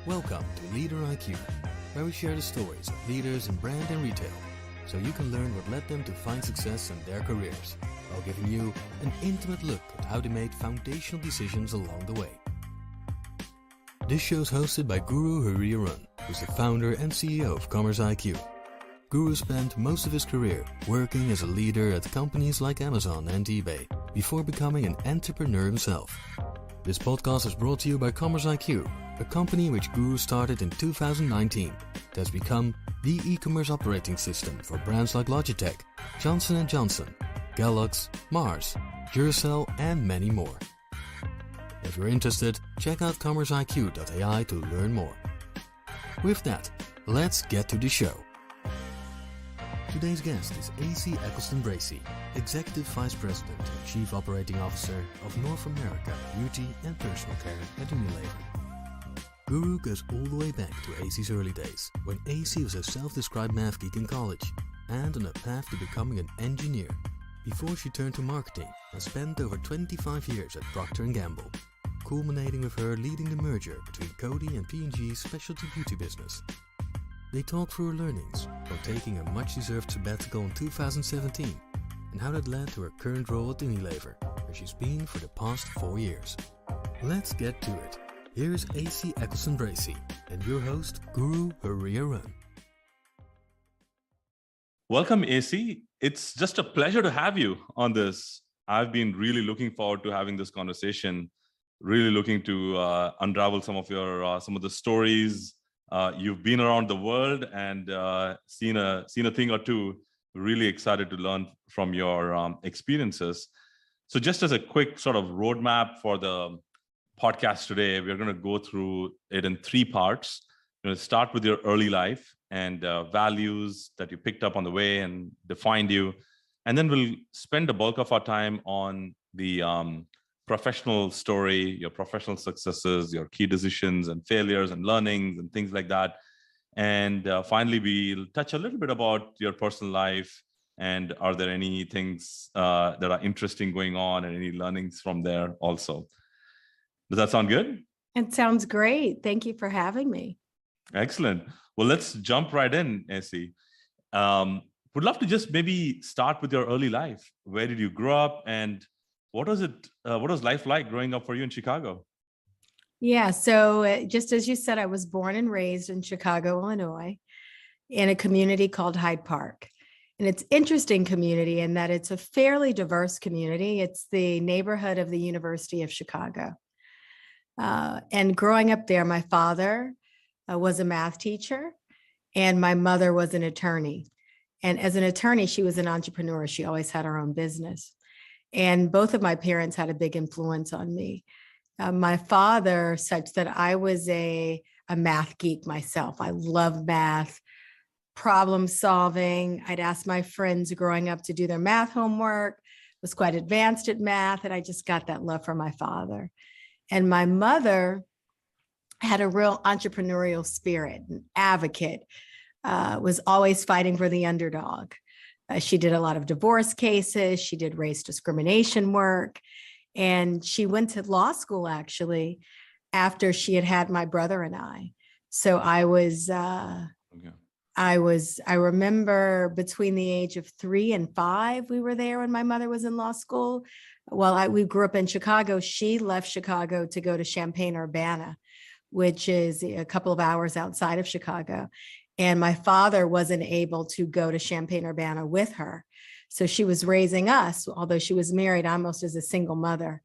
Welcome to LeaderIQ, where we share the stories of leaders in brand and retail, so you can learn what led them to find success in their careers, while giving you an intimate look at how they made foundational decisions along the way. This show is hosted by Guru Hariharan, who's the founder and CEO of CommerceIQ. Guru spent most of his career working as a leader at companies like Amazon and eBay, before becoming an entrepreneur himself. This podcast is brought to you by CommerceIQ, a company which Guru started in 2019 that has become the e-commerce operating system for brands like Logitech, Johnson & Johnson, Kellogg's, Mars, Duracell, and many more. If you're interested, check out commerceiq.ai to learn more. With that, let's get to the show. Today's guest is Esi Eggleston Bracey, Executive Vice President and Chief Operating Officer of North America Beauty and Personal Care at Unilever. Guru goes all the way back to Esi's early days, when Esi was a self-described math geek in college and on a path to becoming an engineer, before she turned to marketing and spent over 25 years at Procter & Gamble, culminating with her leading the merger between Coty and P&G's specialty beauty business. They talk through her learnings from taking a much-deserved sabbatical in 2017 and how that led to her current role at Unilever, where she's been for the past 4 years. Let's get to it. Here's Esi Eggleston Bracey and your host, Guru Hariharan. Welcome, Esi. It's just a pleasure to have you on this. I've been really looking forward to having this conversation, really looking to unravel some of the stories. You've been around the world and seen a thing or two. Really excited to learn from your experiences. So just as a quick sort of roadmap for the podcast today, we're going to go through it in 3 parts. We're going to start with your early life and values that you picked up on the way and defined you. And then we'll spend the bulk of our time on the professional story, your professional successes, your key decisions and failures and learnings and things like that. And finally, we'll touch a little bit about your personal life and are there any things that are interesting going on and any learnings from there also. Does that sound good? It sounds great. Thank you for having me. Excellent. Well, let's jump right in, Esi. Would love to just maybe start with your early life. Where did you grow up and what was life like growing up for you in Chicago? Yeah, so just as you said, I was born and raised in Chicago, Illinois, in a community called Hyde Park. And it's an interesting community in that it's a fairly diverse community. It's the neighborhood of the University of Chicago. And growing up there, my father was a math teacher and my mother was an attorney. And as an attorney, she was an entrepreneur. She always had her own business. And both of my parents had a big influence on me. My father, such that I was a math geek myself. I love math, problem solving. I'd ask my friends growing up to do their math homework, was quite advanced at math, and I just got that love from my father. And my mother had a real entrepreneurial spirit, an advocate, was always fighting for the underdog. She did a lot of divorce cases. She did race discrimination work. And she went to law school, actually, after she had my brother and I. So I remember between the age of 3 and 5, we were there when my mother was in law school. We grew up in Chicago. She left Chicago to go to Champaign-Urbana, which is a couple of hours outside of Chicago. And my father wasn't able to go to Champaign-Urbana with her. So she was raising us, although she was married almost as a single mother.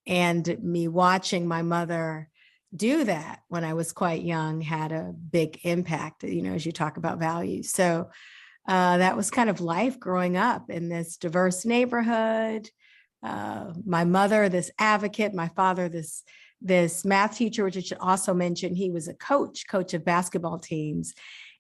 And me watching my mother do that when I was quite young had a big impact, as you talk about values. So that was kind of life growing up in this diverse neighborhood. My mother, this advocate, my father, this math teacher, which I should also mention, he was a coach of basketball teams.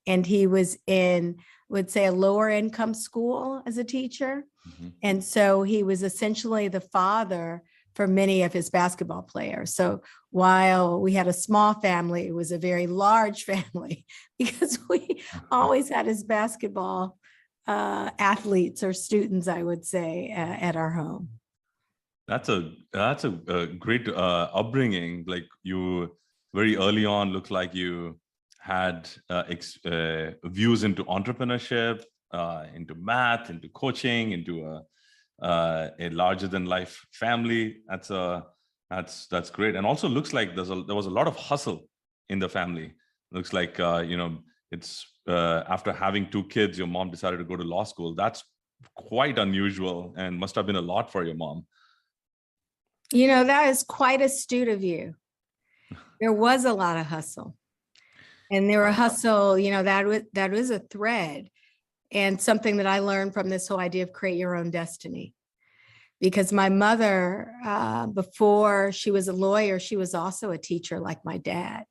And he was in, would say, a lower income school as a teacher. Mm-hmm. And so he was essentially the father for many of his basketball players. So while we had a small family, it was a very large family because we always had his basketball athletes or students, I would say, at our home. That's a great upbringing. Like you very early on, looked like you had views into entrepreneurship, into math, into coaching, into a larger than life family. That's great. And also looks like there was a lot of hustle in the family. Looks like it's after having 2 kids, your mom decided to go to law school. That's quite unusual and must have been a lot for your mom. That is quite astute of you. There was a lot of hustle. And there were hustle, that was a thread, and something that I learned from this whole idea of create your own destiny. Because my mother, before she was a lawyer, she was also a teacher like my dad.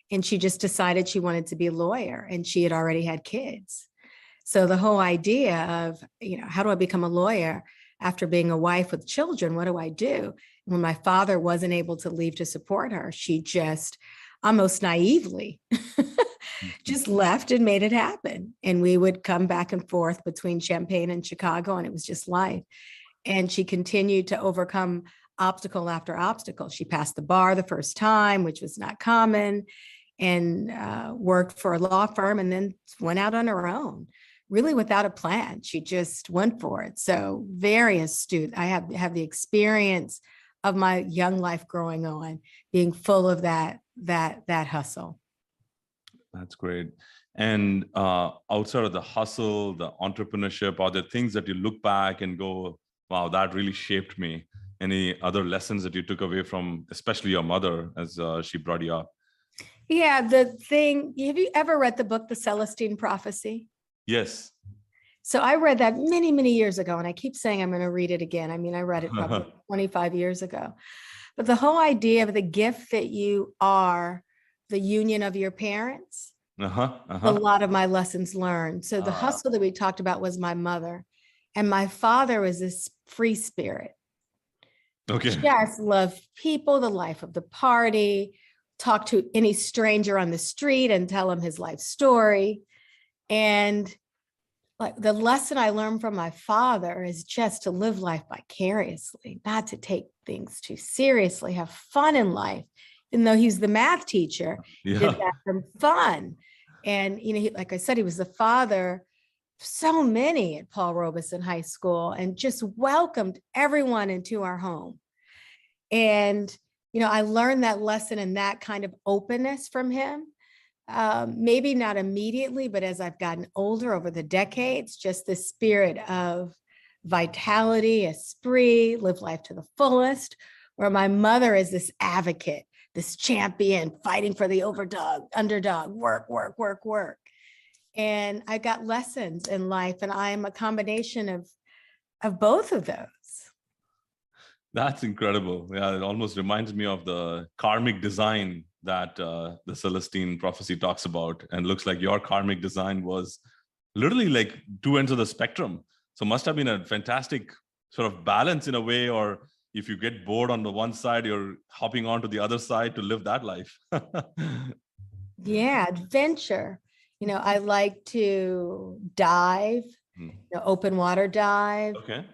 And she just decided she wanted to be a lawyer, and she had already had kids. So the whole idea of, how do I become a lawyer after being a wife with children? What do I do? When my father wasn't able to leave to support her, she just almost naively just left and made it happen. And we would come back and forth between Champaign and Chicago, and it was just life. And she continued to overcome obstacle after obstacle. She passed the bar the first time, which was not common, and worked for a law firm, and then went out on her own, really without a plan. She just went for it. So very astute. I have the experience of my young life growing on, being full of that hustle. That's great. And outside of the hustle, the entrepreneurship, are there things that you look back and go, wow, that really shaped me? Any other lessons that you took away from, especially your mother, as she brought you up? Yeah, have you ever read the book, The Celestine Prophecy? Yes. So I read that many, many years ago, and I keep saying I'm going to read it again. I mean, I read it probably 25 years ago. But the whole idea of the gift that you are, the union of your parents, a lot of my lessons learned. So the hustle that we talked about was my mother, and my father was this free spirit. Okay. Just loved people, the life of the party, talk to any stranger on the street and tell him his life story. And like the lesson I learned from my father is just to live life vicariously, not to take things too seriously, have fun in life. Even though he's the math teacher, he did that for fun. And, like I said, he was the father of so many at Paul Robeson High School, and just welcomed everyone into our home. And, I learned that lesson and that kind of openness from him. Maybe not immediately, but as I've gotten older over the decades, just the spirit of vitality, esprit, live life to the fullest, where my mother is this advocate, this champion fighting for the underdog, work. And I got lessons in life, and I am a combination of both of those. That's incredible. Yeah, it almost reminds me of the karmic design that the Celestine Prophecy talks about. And looks like your karmic design was literally like 2 ends of the spectrum. So must have been a fantastic sort of balance in a way, or if you get bored on the one side, you're hopping on to the other side to live that life. Yeah, adventure. I like to dive, open water dive. Okay.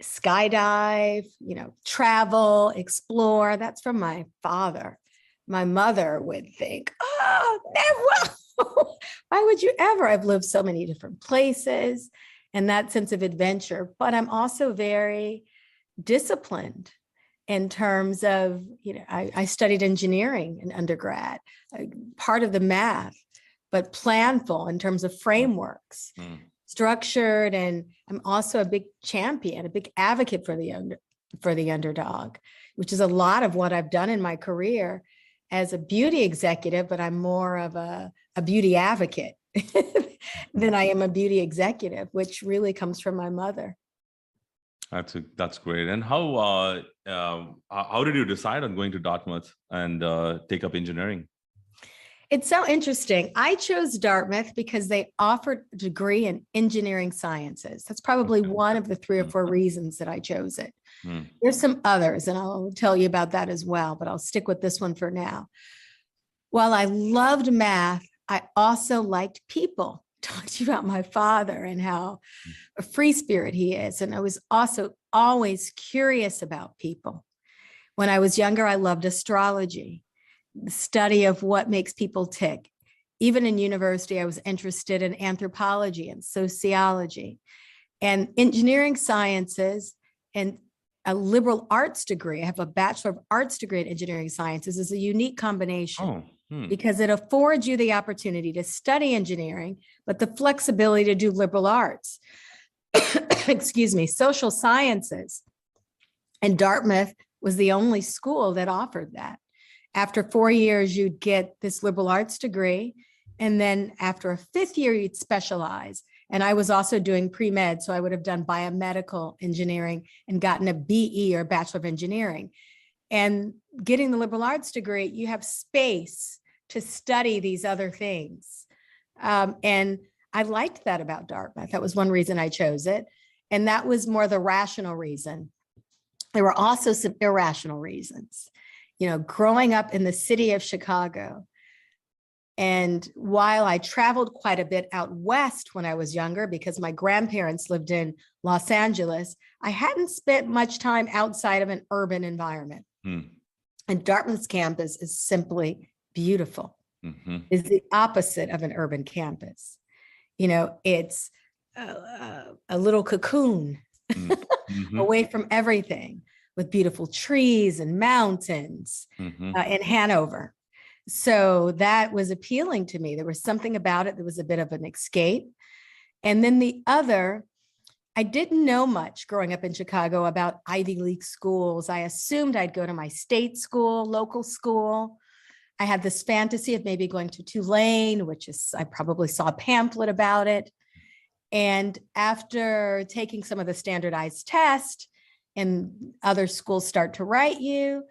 Skydive, travel, explore. That's from my father. My mother would think, never. Why would you ever? I've lived so many different places, and that sense of adventure. But I'm also very disciplined in terms of, I studied engineering in undergrad, part of the math, but planful in terms of frameworks. Structured, and I'm also a big champion, a big advocate for the underdog, which is a lot of what I've done in my career as a beauty executive, but I'm more of a beauty advocate than I am a beauty executive, which really comes from my mother. That's great. And how did you decide on going to Dartmouth and take up engineering? It's so interesting. I chose Dartmouth because they offered a degree in engineering sciences. That's probably one of the 3 or 4 reasons that I chose it. There's some others, and I'll tell you about that as well, but I'll stick with this one for now. While I loved math, I also liked people. Talked to you about my father and how a free spirit he is. And I was also always curious about people, When I was younger, I loved astrology, the study of what makes people tick. Even in university, I was interested in anthropology and sociology and engineering sciences and a liberal arts degree. I have a Bachelor of Arts degree in engineering sciences is a unique combination because it affords you the opportunity to study engineering, but the flexibility to do liberal arts, excuse me, social sciences. And Dartmouth was the only school that offered that. After 4 years, you'd get this liberal arts degree. And then after a 5th year, you'd specialize. And I was also doing pre-med, so I would have done biomedical engineering and gotten a BE or Bachelor of Engineering. And getting the liberal arts degree, you have space to study these other things. And I liked that about Dartmouth. That was one reason I chose it. And that was more the rational reason. There were also some irrational reasons. You know, growing up in the city of Chicago, and while I traveled quite a bit out west when I was younger, because my grandparents lived in Los Angeles, I hadn't spent much time outside of an urban environment. And Dartmouth's campus is simply beautiful. It's the opposite of an urban campus. You know, it's a little cocoon away from everything, with beautiful trees and mountains in Hanover. So that was appealing to me. There was something about it that was a bit of an escape. And then the other, I didn't know much growing up in Chicago about Ivy League schools. I assumed I'd go to my state school, local school. I had this fantasy of maybe going to Tulane, which is, I probably saw a pamphlet about it. And after taking some of the standardized tests and other schools start to write you,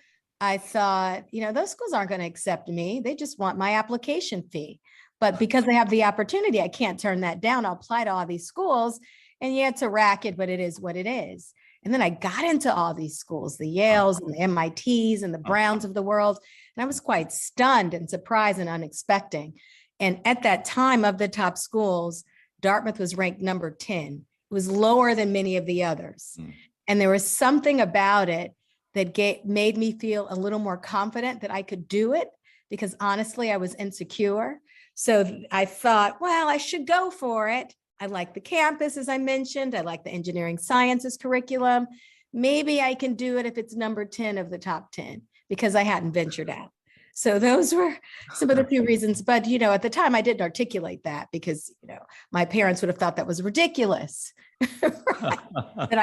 I thought, you know, those schools aren't going to accept me. They just want my application fee. But because they have the opportunity, I can't turn that down. I'll apply to all these schools. And yeah, it's a racket, but it is what it is. And then I got into all these schools, the Yales and the MITs and the Browns of the world. And I was quite stunned and surprised and unexpected. And at that time, of the top schools, Dartmouth was ranked number 10. It was lower than many of the others. And there was something about it that made me feel a little more confident that I could do it, because honestly, I was insecure. So I thought, well, I should go for it. I like the campus, as I mentioned. I like the engineering sciences curriculum. Maybe I can do it if it's number 10 of the top 10, because I hadn't ventured out. So those were some of the few reasons. But, you know, at the time I didn't articulate that because, you know, my parents would have thought that was ridiculous. Right? That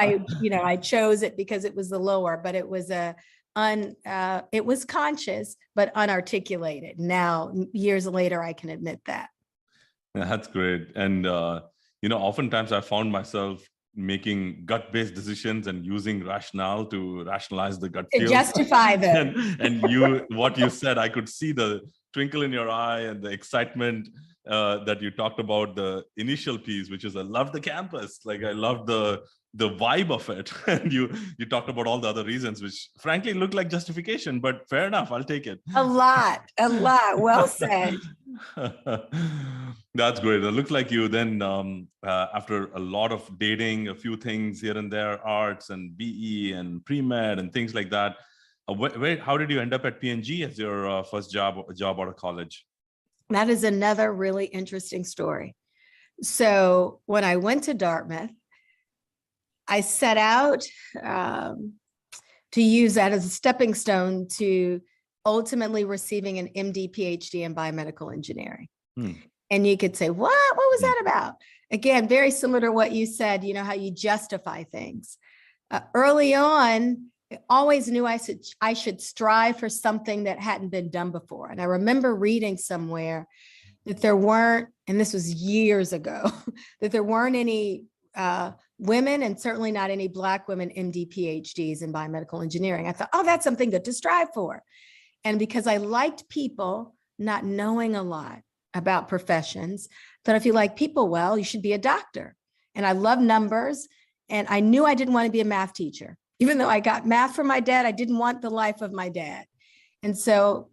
I chose it because it was the lower, but it was it was conscious, but unarticulated. Now, years later, I can admit that. Yeah, that's great. And, you know, oftentimes I found myself making gut-based decisions and using rationale to rationalize the gut feel. Justify them. and what you said, I could see the twinkle in your eye and the excitement that you talked about, the initial piece, which is I love the campus. Like I love the vibe of it. And you talked about all the other reasons, which frankly look like justification, but fair enough. I'll take it. A lot. Well said. That's great. It looks like you then, after a lot of dating, a few things here and there, arts and BE and pre-med and things like that. How did you end up at P&G as your first job out of college? That is another really interesting story. So when I went to Dartmouth, I set out to use that as a stepping stone to ultimately receiving an MD, PhD in biomedical engineering. And you could say, what was that about? Again, very similar to what you said, you know, how you justify things. Early on, I always knew I should strive for something that hadn't been done before. And I remember reading somewhere that there weren't, and this was years ago, that there weren't any women, and certainly not any Black women MD, PhDs in biomedical engineering. I thought, oh, that's something good to strive for. And because I liked people, not knowing a lot about professions, that if you like people well, you should be a doctor. And I love numbers, and I knew I didn't want to be a math teacher. Even though I got math from my dad, I didn't want the life of my dad. And so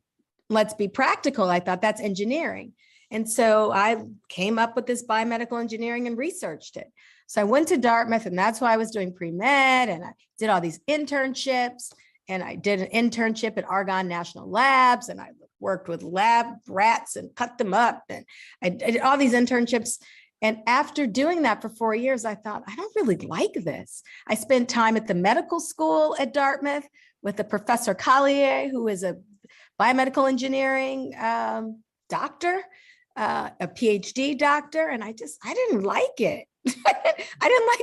let's be practical. I thought that's engineering. And so I came up with this biomedical engineering and researched it. So I went to Dartmouth, and that's why I was doing pre-med, and I did all these internships. And I did an internship at Argonne National Labs, and I worked with lab rats and cut them up. And I did all these internships. And after doing that for 4 years, I thought, I don't really like this. I spent time at the medical school at Dartmouth with a Professor Collier, who is a biomedical engineering doctor, a PhD doctor. And I didn't like it. I didn't like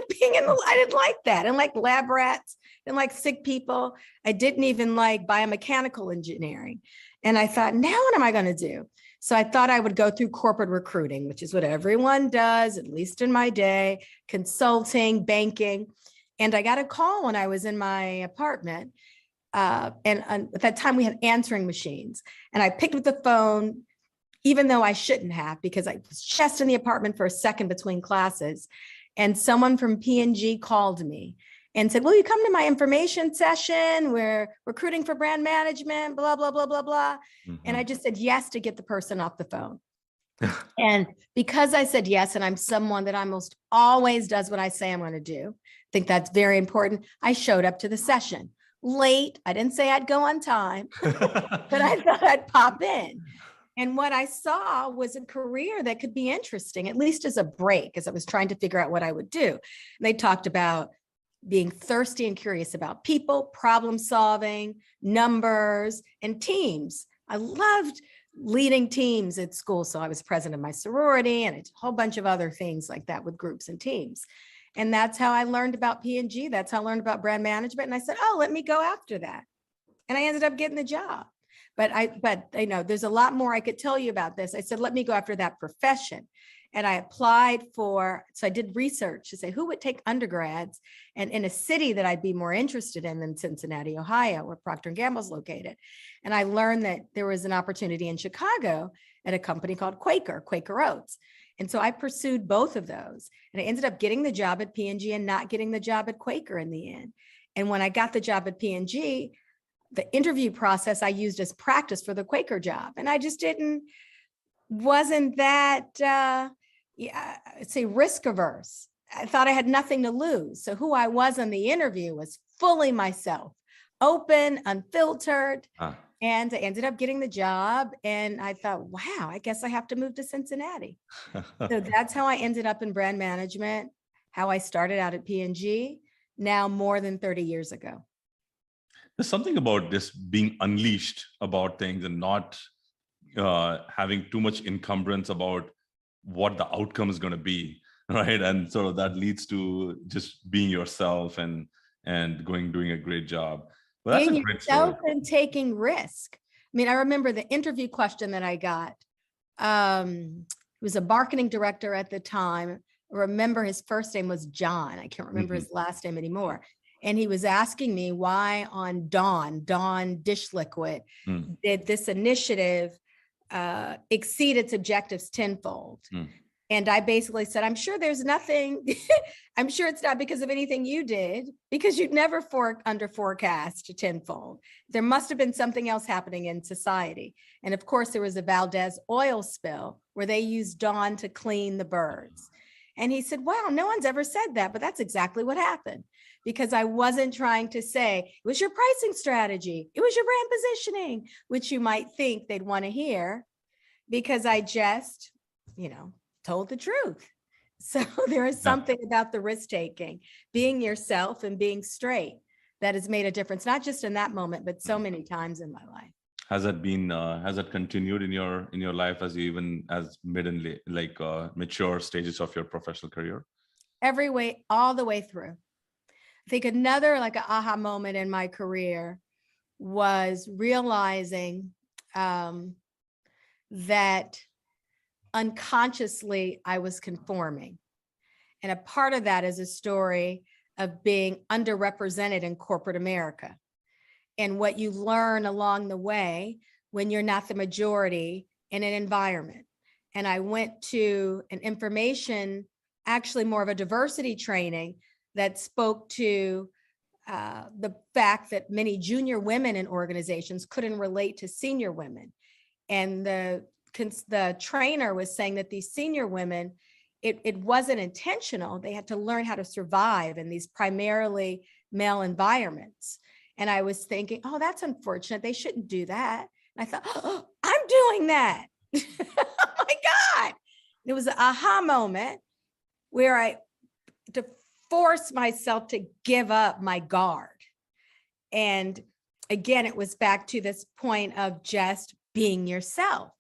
I didn't like that. I didn't like lab rats. I didn't like sick people. I didn't even like biomechanical engineering. And I thought, now what am I going to do? So I thought I would go through corporate recruiting, which is what everyone does, at least in my day, consulting, banking. And I got a call when I was in my apartment. And at that time we had answering machines. And I picked up the phone, even though I shouldn't have, because I was just in the apartment for a second between classes. And someone from P&G called me and said, will you come to my information session? We're recruiting for brand management, blah, blah, blah, blah, blah. And I just said yes to get the person off the phone. And because I said yes, and I'm someone that almost always does what I say I'm going to do, I think that's very important. I showed up to the session late. I didn't say I'd go on time, but I thought I'd pop in. And what I saw was a career that could be interesting, at least as a break, as I was trying to figure out what I would do. And they talked about being thirsty and curious about people, problem solving, numbers, and teams. I loved leading teams at school. So I was president of my sorority and a whole bunch of other things like that with groups and teams. And that's how I learned about P&G. That's how I learned about brand management. And I said, oh, let me go after that. And I ended up getting the job. But there's a lot more I could tell you about this. I said, let me go after that profession. And I applied so I did research to say who would take undergrads and in a city that I'd be more interested in than Cincinnati, Ohio, where Procter & Gamble's located. And I learned that there was an opportunity in Chicago at a company called Quaker Oats. And so I pursued both of those. And I ended up getting the job at P&G and not getting the job at Quaker in the end. And when I got the job at P&G, the interview process I used as practice for the Quaker job. And I just wasn't that, I'd say risk averse. I thought I had nothing to lose. So who I was in the interview was fully myself, open, unfiltered. And I ended up getting the job. And I thought, wow, I guess I have to move to Cincinnati. So that's how I ended up in brand management, how I started out at P&G, now more than 30 years ago. There's something about this being unleashed about things and not having too much encumbrance about what the outcome is going to be, right? And so that leads to just being yourself and doing a great job. Well, that's being a great yourself story. and taking risk. I mean, I remember the interview question that I got. It was a marketing director at the time. I remember his first name was John. I can't remember his last name anymore. And he was asking me why on Dawn dish liquid, did this initiative exceed its objectives tenfold? And I basically said, I'm sure there's nothing, I'm sure it's not because of anything you did, because you'd never under forecast tenfold. There must have been something else happening in society. And of course, there was a Valdez oil spill where they used Dawn to clean the birds. And he said, wow, no one's ever said that, but that's exactly what happened. Because I wasn't trying to say, it was your pricing strategy, it was your brand positioning, which you might think they'd want to hear, because I just, told the truth. So there is something about the risk taking, being yourself and being straight, that has made a difference, not just in that moment, but so many times in my life. Has that continued in your life as mid and mature stages of your professional career? Every way, all the way through. I think another an aha moment in my career was realizing that unconsciously I was conforming. And a part of that is a story of being underrepresented in corporate America. And what you learn along the way when you're not the majority in an environment. And I went to an information, actually more of a diversity training, that spoke to the fact that many junior women in organizations couldn't relate to senior women. And the trainer was saying that these senior women, it wasn't intentional. They had to learn how to survive in these primarily male environments. And I was thinking, oh, that's unfortunate. They shouldn't do that. And I thought, oh, I'm doing that. Oh my God. It was an aha moment where I to force myself to give up my guard. And again, it was back to this point of just being yourself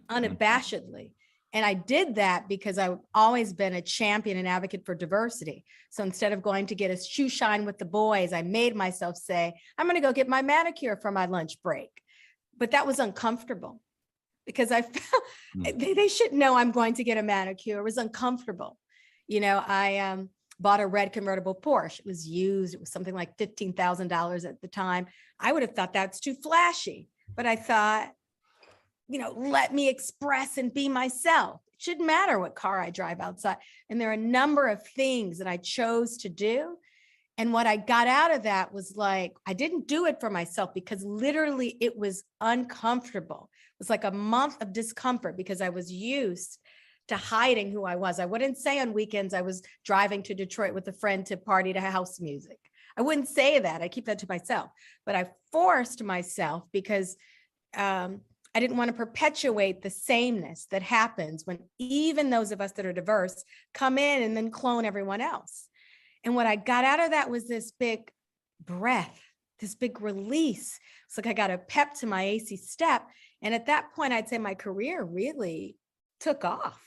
unabashedly. And I did that because I've always been a champion and advocate for diversity. So instead of going to get a shoe shine with the boys, I made myself say, I'm going to go get my manicure for my lunch break. But that was uncomfortable because I felt they should know I'm going to get a manicure. It was uncomfortable. You know, I bought a red convertible Porsche. It was used. It was something like $15,000 at the time. I would have thought that's too flashy, but I thought, you know, let me express and be myself. It shouldn't matter what car I drive outside. And there are a number of things that I chose to do. And what I got out of that was like, I didn't do it for myself because literally it was uncomfortable. It was like a month of discomfort because I was used to hiding who I was. I wouldn't say on weekends I was driving to Detroit with a friend to party to house music. I wouldn't say that. I keep that to myself. But I forced myself because I didn't want to perpetuate the sameness that happens when even those of us that are diverse come in and then clone everyone else. And what I got out of that was this big breath, this big release. It's like I got a pep to my AC step. And at that point, I'd say my career really took off,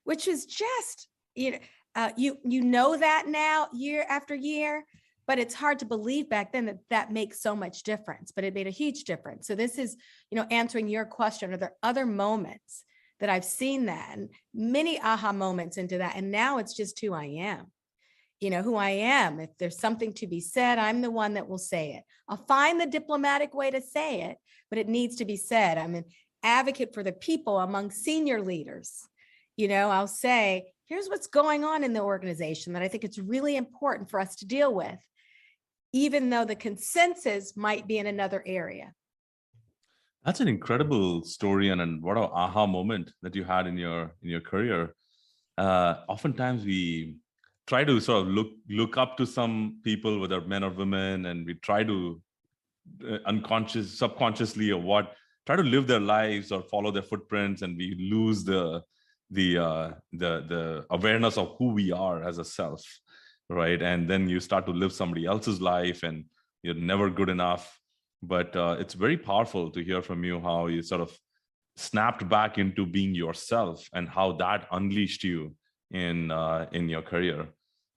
which is just, you know that now year after year, but it's hard to believe back then that that makes so much difference, but it made a huge difference. So this is, you know, answering your question. Are there other moments that I've seen that and many aha moments into that? And now it's just who I am, you know, who I am. If there's something to be said, I'm the one that will say it. I'll find the diplomatic way to say it, but it needs to be said. I'm an advocate for the people among senior leaders. You know, I'll say, here's what's going on in the organization that I think it's really important for us to deal with, even though the consensus might be in another area. That's an incredible story and what an aha moment that you had in your career. Oftentimes we try to sort of look up to some people, whether men or women, and we try to subconsciously or what, try to live their lives or follow their footprints, and we lose the awareness of who we are as a self, right? And then you start to live somebody else's life and you're never good enough. But it's very powerful to hear from you how you sort of snapped back into being yourself and how that unleashed you in your career.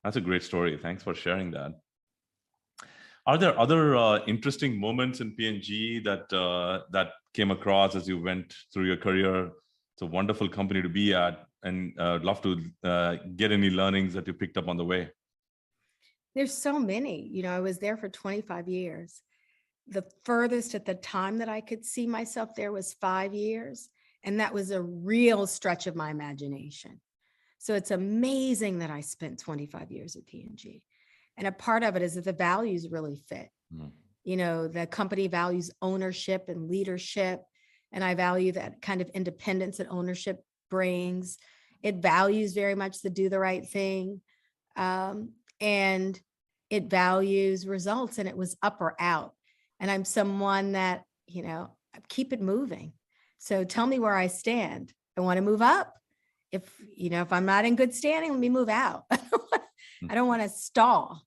That's a great story. Thanks for sharing that. Are there other interesting moments in P&G that came across as you went through your career? It's a wonderful company to be at, and love to get any learnings that you picked up on the way. There's so many. You know, I was there for 25 years. The furthest at the time that I could see myself there was 5 years. And that was a real stretch of my imagination. So it's amazing that I spent 25 years at P&G. And a part of it is that the values really fit. Mm-hmm. You know, the company values ownership and leadership. And I value that kind of independence that ownership brings. It values very much the do the right thing. And it values results, and it was up or out. And I'm someone that, you know, keep it moving. So tell me where I stand. I want to move up. If I'm not in good standing, let me move out. I don't want to stall.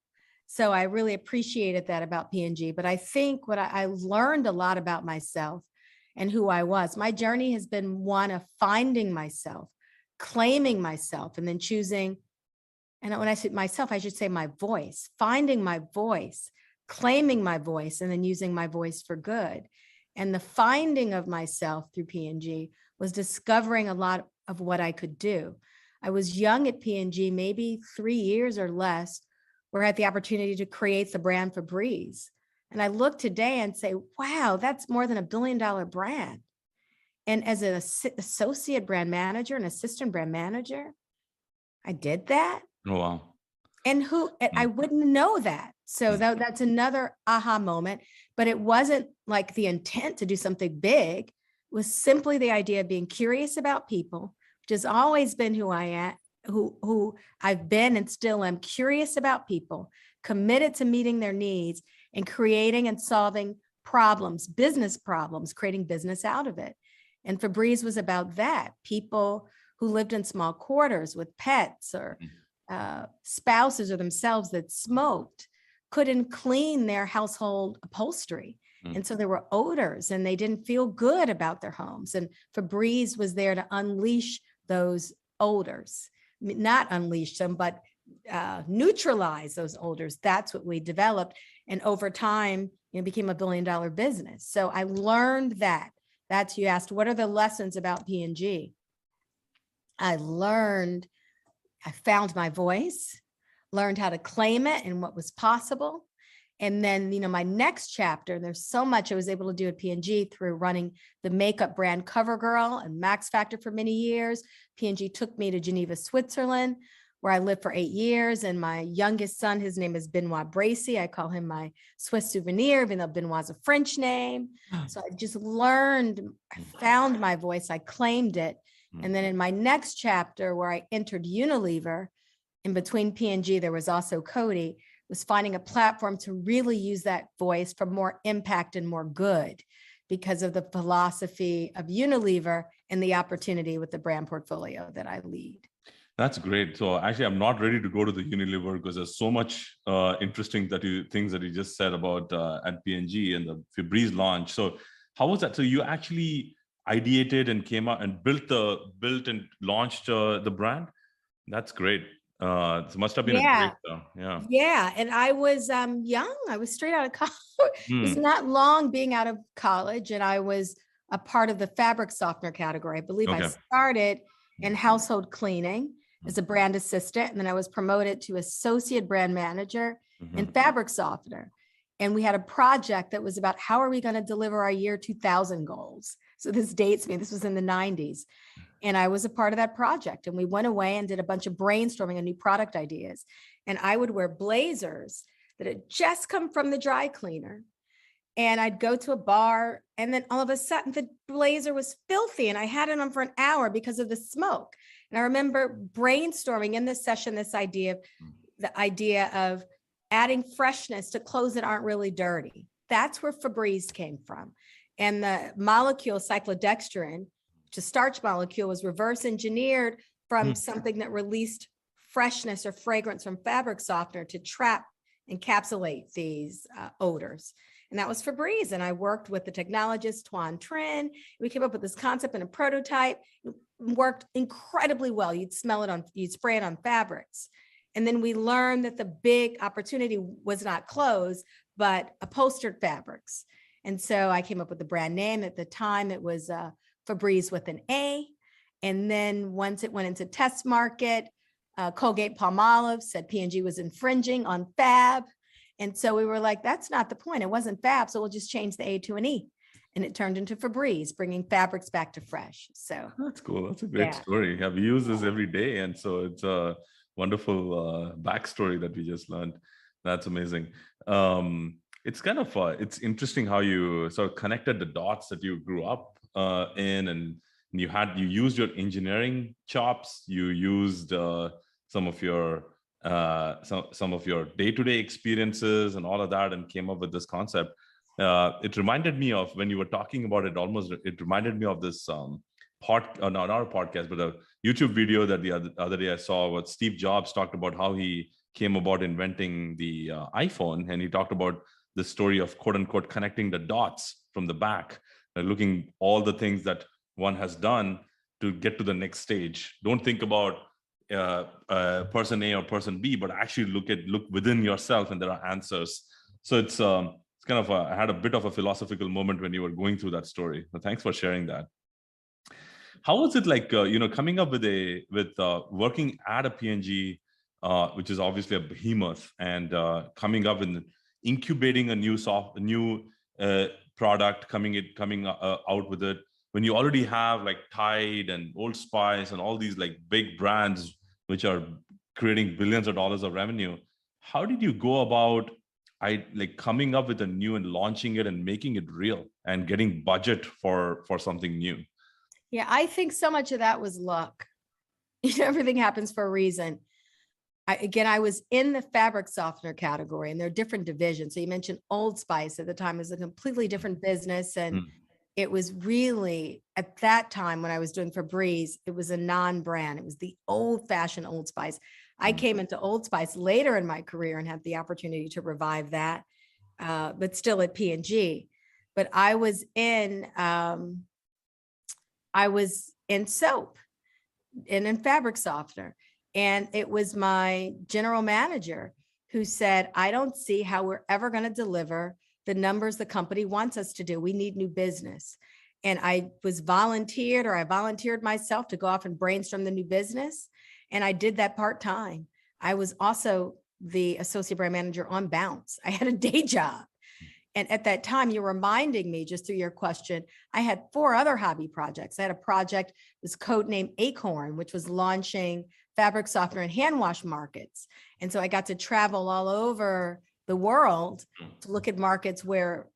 So I really appreciated that about P&G. But I think what I learned a lot about myself and who I was. My journey has been one of finding myself, claiming myself, and then choosing. And when I say myself, I should say my voice, finding my voice, claiming my voice, and then using my voice for good. And the finding of myself through P&G was discovering a lot of what I could do. I was young at P&G, maybe 3 years or less, where I had the opportunity to create the brand Febreeze. And I look today and say, wow, that's more than $1 billion brand. And as an associate brand manager and assistant brand manager, I did that. Oh, wow. And I wouldn't know that. So that's another aha moment, but it wasn't like the intent to do something big. It was simply the idea of being curious about people, which has always been who I am, who I've been and still am, curious about people, committed to meeting their needs, and creating and solving problems, business problems, creating business out of it. And Febreeze was about that. People who lived in small quarters with pets or spouses or themselves that smoked couldn't clean their household upholstery. And so there were odors and they didn't feel good about their homes. And Febreeze was there to unleash those odors, not unleash them, but neutralize those odors. That's what we developed. And over time, it became $1 billion business. So I learned that. That's, you asked, what are the lessons about P&G? I found my voice, learned how to claim it and what was possible. And then, my next chapter, there's so much I was able to do at P&G through running the makeup brand CoverGirl and Max Factor for many years. P&G took me to Geneva, Switzerland, where I lived for 8 years. And my youngest son, his name is Benoit Bracey. I call him my Swiss souvenir, even though Benoit's a French name. So I just learned, I found my voice, I claimed it. And then in my next chapter, where I entered Unilever, in between P&G, there was also Coty, was finding a platform to really use that voice for more impact and more good because of the philosophy of Unilever and the opportunity with the brand portfolio that I lead. That's great. So actually, I'm not ready to go to the Unilever because there's so much interesting things that you just said about at P&G and the Febreeze launch. So how was that? So you actually ideated and came out and built and launched the brand? That's great. It must have been a great, Yeah. And I was young. I was straight out of college. It was not long being out of college. And I was a part of the fabric softener category. I believe I started in household cleaning as a brand assistant. And then I was promoted to associate brand manager in fabric softener. And we had a project that was about how are we going to deliver our year 2000 goals? So this dates me. This was in the 90s. And I was a part of that project. And we went away and did a bunch of brainstorming on new product ideas. And I would wear blazers that had just come from the dry cleaner. And I'd go to a bar. And then all of a sudden, the blazer was filthy. And I had it on for an hour because of the smoke. And I remember brainstorming in this session, the idea of adding freshness to clothes that aren't really dirty. That's where Febreeze came from. And the molecule cyclodextrin, which is a starch molecule, was reverse engineered from something that released freshness or fragrance from fabric softener to trap, encapsulate these odors. And that was Febreeze. And I worked with the technologist, Tuan Trin. We came up with this concept and a prototype. It worked incredibly well. You'd spray it on fabrics. And then we learned that the big opportunity was not clothes, but upholstered fabrics. And so I came up with the brand name. At the time, it was Febreeze with an A. And then once it went into test market, Colgate-Palmolive said P&G was infringing on Fab. And so we were like, that's not the point. It wasn't Fab, so we'll just change the A to an E. And it turned into Febreeze, bringing fabrics back to fresh. So that's cool. That's a great story. We use this every day. And so it's a wonderful backstory that we just learned. That's amazing. It's kind of it's interesting how you sort of connected the dots that you grew up in, and you used your engineering chops. You used some of your day-to-day experiences and all of that, and came up with this concept. It reminded me of when you were talking about it. It reminded me of this not a podcast, but a YouTube video that the other day I saw. What Steve Jobs talked about how he came about inventing the iPhone, and he talked about the story of quote unquote connecting the dots from the back, looking all the things that one has done to get to the next stage. Don't think about person A or person B, but actually look within yourself, and there are answers. So it's kind of I had a bit of a philosophical moment when you were going through that story. So thanks for sharing that. How was it like coming up with working at a P&G, which is obviously a behemoth, and coming up with incubating a new product, coming out with it, when you already have like Tide and Old Spice and all these like big brands which are creating billions of dollars of revenue. How did you go about coming up with a new and launching it and making it real and getting budget for something new? Yeah, I think so much of that was luck. Everything happens for a reason. I was in the fabric softener category, and there are different divisions. So you mentioned Old Spice at the time was a completely different business. And it was really, at that time when I was doing Febreeze, it was a non-brand. It was the old fashioned Old Spice. I came into Old Spice later in my career and had the opportunity to revive that, but still at P&G. But I was in soap and in fabric softener. And it was my general manager who said, I don't see how we're ever going to deliver the numbers the company wants us to do. We need new business. And I volunteered myself to go off and brainstorm the new business. And I did that part-time. I was also the associate brand manager on Bounce. I had a day job. And at that time, you're reminding me, just through your question, I had 4 other hobby projects. I had a project, this codenamed Acorn, which was launching fabric softener and hand wash markets. And so I got to travel all over the world to look at markets where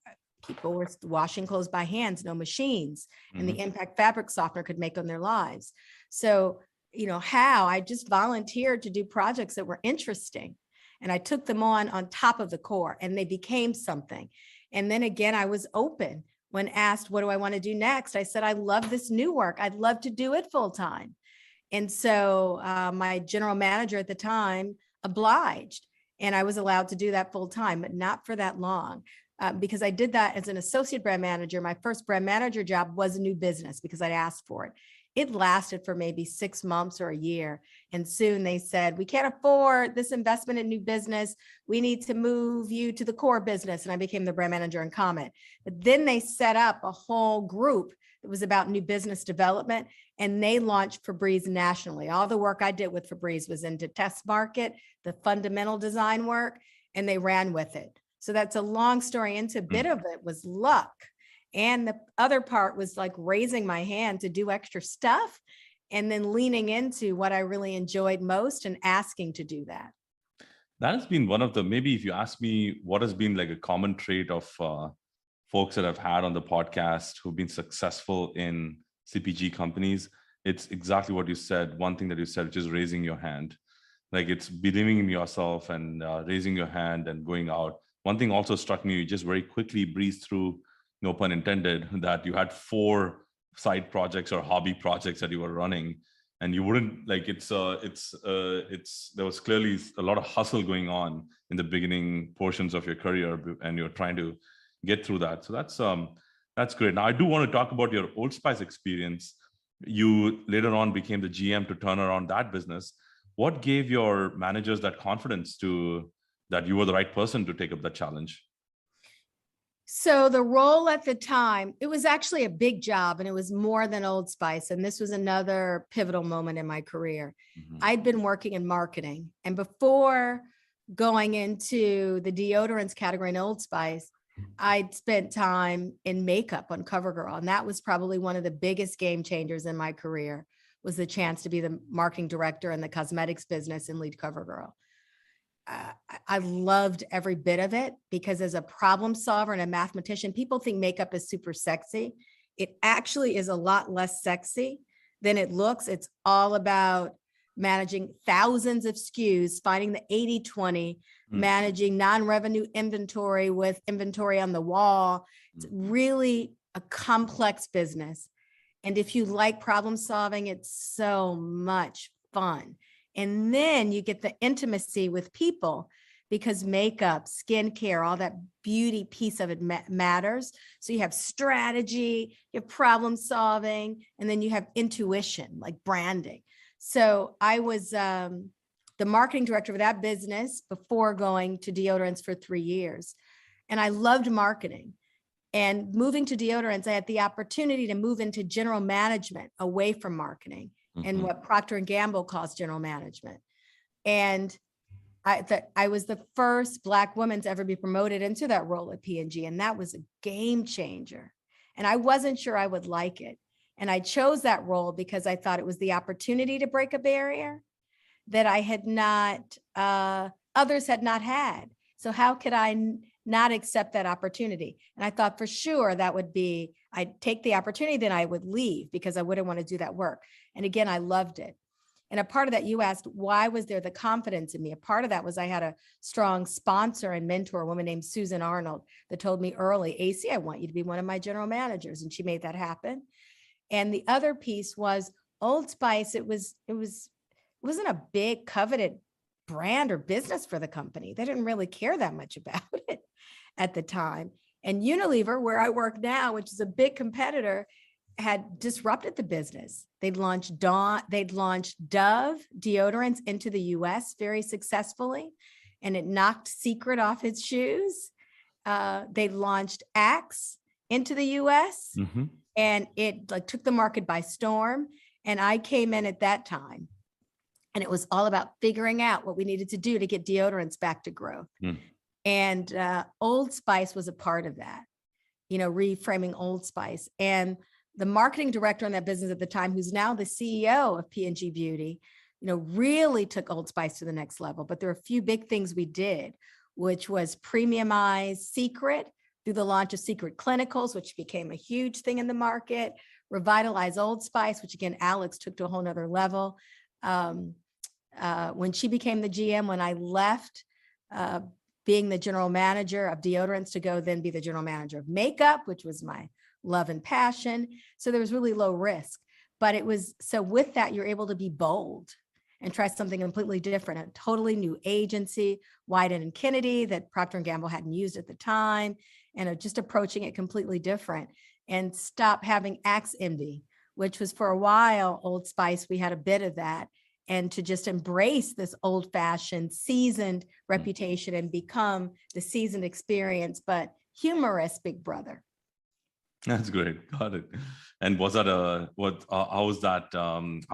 people were washing clothes by hands, no machines, and the impact fabric softener could make on their lives. So, I just volunteered to do projects that were interesting. And I took them on top of the core, and they became something. And then again, I was open when asked, what do I want to do next? I said, I love this new work. I'd love to do it full time. And so my general manager at the time obliged, and I was allowed to do that full time, but not for that long, because I did that as an associate brand manager. My first brand manager job was a new business because I'd asked for it. It lasted for maybe 6 months or a year. And soon they said, we can't afford this investment in new business. We need to move you to the core business. And I became the brand manager in Comet. But then they set up a whole group that was about new business development, and they launched Febreeze nationally. All the work I did with Febreeze was into test market, the fundamental design work, and they ran with it. So that's a long story. Into a bit of it was luck. And the other part was like raising my hand to do extra stuff and then leaning into what I really enjoyed most and asking to do that. That has been one of the, maybe if you ask me what has been like a common trait of folks that I've had on the podcast who've been successful in CPG companies, it's exactly what you said. One thing that you said, which is raising your hand. Like it's believing in yourself and raising your hand and going out. One thing also struck me, you just very quickly breezed through, no pun intended, that you had 4 side projects or hobby projects that you were running, and you wouldn't like there was clearly a lot of hustle going on in the beginning portions of your career, and you're trying to get through that. So that's great. Now I do want to talk about your Old Spice experience. You later on became the GM to turn around that business. What gave your managers that confidence that you were the right person to take up that challenge? So the role at the time, it was actually a big job, and it was more than Old Spice. And this was another pivotal moment in my career. I'd been working in marketing, and before going into the deodorants category in Old Spice, I'd spent time in makeup on CoverGirl. And that was probably one of the biggest game changers in my career, was the chance to be the marketing director in the cosmetics business and lead CoverGirl. I loved every bit of it, because as a problem solver and a mathematician, people think makeup is super sexy. It actually is a lot less sexy than it looks. It's all about managing thousands of SKUs, finding the 80-20, managing non-revenue inventory with inventory on the wall. It's really a complex business. And if you like problem solving, it's so much fun. And then you get the intimacy with people, because makeup, skincare, all that beauty piece of it matters. So you have strategy, you have problem solving, and then you have intuition, like branding. So I was the marketing director of that business before going to deodorants for 3 years. And I loved marketing. And moving to deodorants, I had the opportunity to move into general management away from marketing, and what Procter & Gamble calls general management. And I was the first Black woman to ever be promoted into that role at P&G. And that was a game changer. And I wasn't sure I would like it. And I chose that role because I thought it was the opportunity to break a barrier that I had not, others had not had. So how could I not accept that opportunity? And I thought for sure that would be, I'd take the opportunity, then I would leave, because I wouldn't want to do that work. And again, I loved it. And a part of that, you asked, why was there the confidence in me? A part of that was I had a strong sponsor and mentor, a woman named Susan Arnold, that told me early, Esi, I want you to be one of my general managers. And she made that happen. And the other piece was Old Spice. It wasn't a big coveted brand or business for the company. They didn't really care that much about it at the time. And Unilever, where I work now, which is a big competitor, had disrupted the business. They'd launched Dove deodorants into the US very successfully, and it knocked Secret off its shoes. They launched Axe into the US, and it like took the market by storm. And I came in at that time, and it was all about figuring out what we needed to do to get deodorants back to growth. And Old Spice was a part of that, reframing Old Spice. And the marketing director in that business at the time, who's now the CEO of P&G Beauty, really took Old Spice to the next level. But there are a few big things we did, which was premiumize Secret through the launch of Secret Clinicals, which became a huge thing in the market, revitalize Old Spice, which again, Alex took to a whole nother level. When she became the GM, when I left being the general manager of deodorants to go then be the general manager of makeup, which was my love and passion. So there was really low risk, but so with that, you're able to be bold and try something completely different, a totally new agency, Wyden and Kennedy, that Procter & Gamble hadn't used at the time, and just approaching it completely different, and stop having Axe envy, which was for a while, Old Spice, we had a bit of that, and to just embrace this old fashioned, seasoned reputation and become the seasoned experience, but humorous big brother. That's great. Got it. And was that how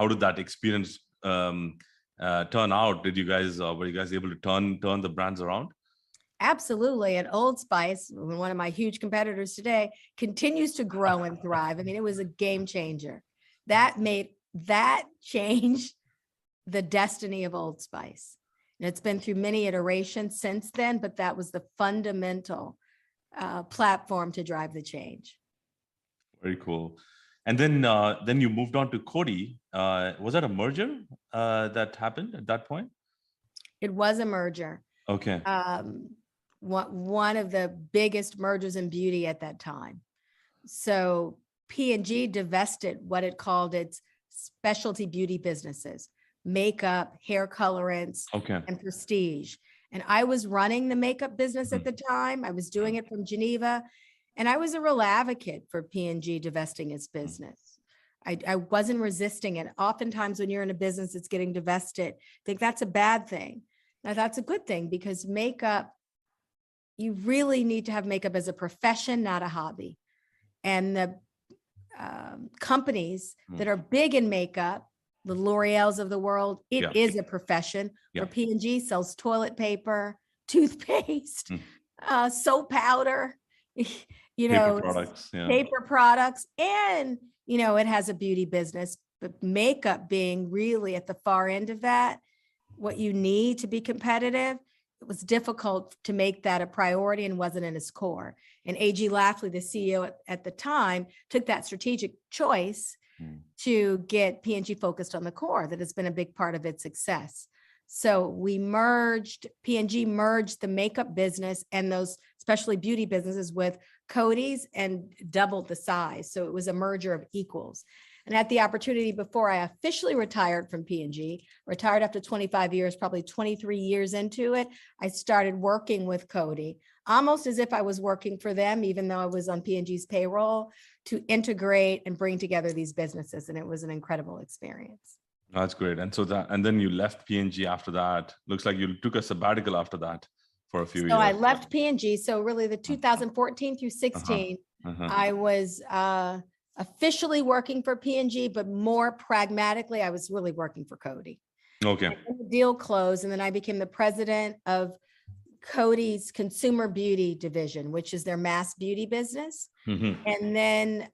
did that experience turn out? Were you guys able to turn the brands around? Absolutely. And Old Spice, one of my huge competitors today, continues to grow and thrive. I mean, it was a game changer. That changed the destiny of Old Spice. And it's been through many iterations since then, but that was the fundamental platform to drive the change. Very cool. And then you moved on to Coty. Was that a merger that happened at that point? It was a merger. Okay. One of the biggest mergers in beauty at that time. So P&G divested what it called its specialty beauty businesses, makeup, hair colorants, and prestige. And I was running the makeup business at the time. I was doing it from Geneva. And I was a real advocate for P&G divesting its business. I wasn't resisting it. Oftentimes when you're in a business that's getting divested, I think that's a bad thing. Now that's a good thing, because makeup, you really need to have makeup as a profession, not a hobby. And the companies that are big in makeup, the L'Oreals of the world, it is a profession. Where P&G sells toilet paper, toothpaste, soap powder, paper products, and it has a beauty business. But makeup being really at the far end of that, what you need to be competitive, it was difficult to make that a priority and wasn't in its core. And A.G. Lafley, the CEO at the time, took that strategic choice to get P&G focused on the core. That has been a big part of its success. So P&G merged the makeup business and those specialty beauty businesses with Coty's and doubled the size. So it was a merger of equals. And at the opportunity before I officially retired from P&G, retired after 25 years, probably 23 years into it, I started working with Coty, almost as if I was working for them, even though I was on P&G's payroll, to integrate and bring together these businesses. And it was an incredible experience. That's great. And then you left P&G after that. Looks like you took a sabbatical after that for a few years. So I left P&G. So really the 2014 through 16, I was officially working for P&G, but more pragmatically, I was really working for Coty. Okay. And the deal closed, and then I became the president of Coty's consumer beauty division, which is their mass beauty business. And then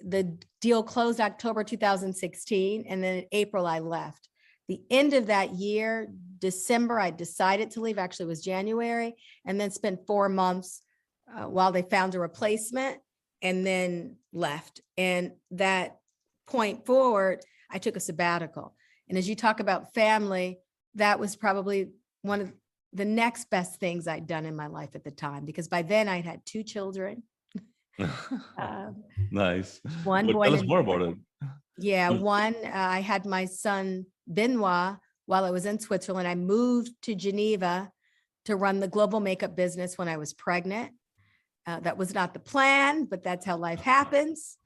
the deal closed October 2016, and then in April I left. The end of that year, December, I decided to leave. Actually, it was January, and then spent 4 months while they found a replacement, and then left. And that point forward, I took a sabbatical. And as you talk about family, that was probably one of the next best things I'd done in my life at the time, because by then I'd had 2 children. Nice. One Well, boy tell us and more about it. yeah, Mm. one, I had my son Benoit while I was in Switzerland. I moved to Geneva to run the global makeup business when I was pregnant. That was not the plan, but that's how life happens.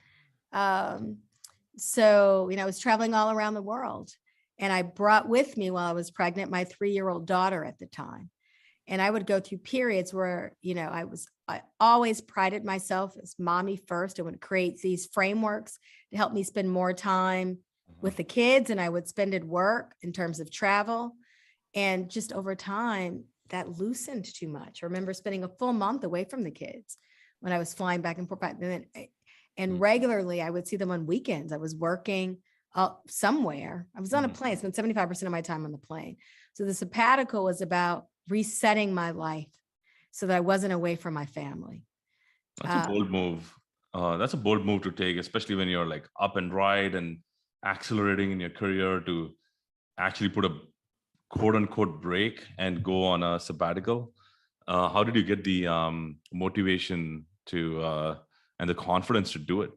So, I was traveling all around the world, and I brought with me while I was pregnant my 3-year-old daughter at the time. And I would go through periods where, I always prided myself as mommy first. I would create these frameworks to help me spend more time with the kids, and I would spend at work in terms of travel. And just over time, that loosened too much. I remember spending a full month away from the kids when I was flying back and forth. And regularly, I would see them on weekends. I was working somewhere. I was on a plane. I spent 75% of my time on the plane. So the sabbatical was about resetting my life so that I wasn't away from my family. That's a bold move. That's a bold move to take, especially when you're like up and right and accelerating in your career, to actually put a quote unquote break and go on a sabbatical. How did you get the motivation to and the confidence to do it?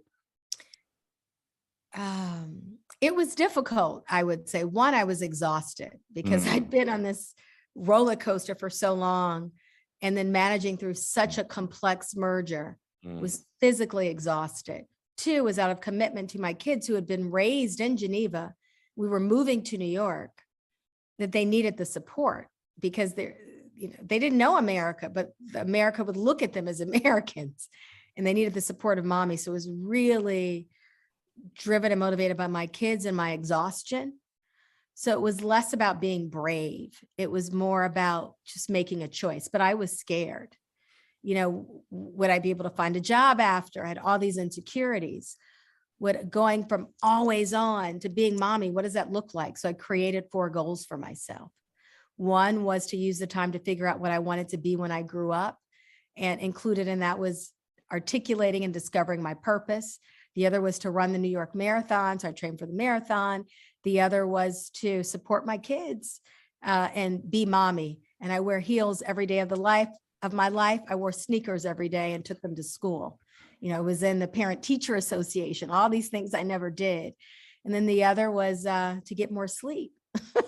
It was difficult, I would say. One, I was exhausted because I'd been on this roller coaster for so long, and then managing through such a complex merger was physically exhausted. 2 was out of commitment to my kids who had been raised in Geneva. We were moving to New York, that they needed the support because they didn't know America, but America would look at them as Americans, and they needed the support of mommy. So it was really driven and motivated by my kids and my exhaustion. So it was less about being brave. It was more about just making a choice. But I was scared. Would I be able to find a job after? I had all these insecurities. Going from always on to being mommy, what does that look like? So I created 4 goals for myself. One was to use the time to figure out what I wanted to be when I grew up, and included in that was articulating and discovering my purpose. The other was to run the New York Marathon. So I trained for the marathon. The other was to support my kids and be mommy. And I wear heels every day of my life. I wore sneakers every day and took them to school. I was in the Parent Teacher Association, all these things I never did. And then the other was to get more sleep.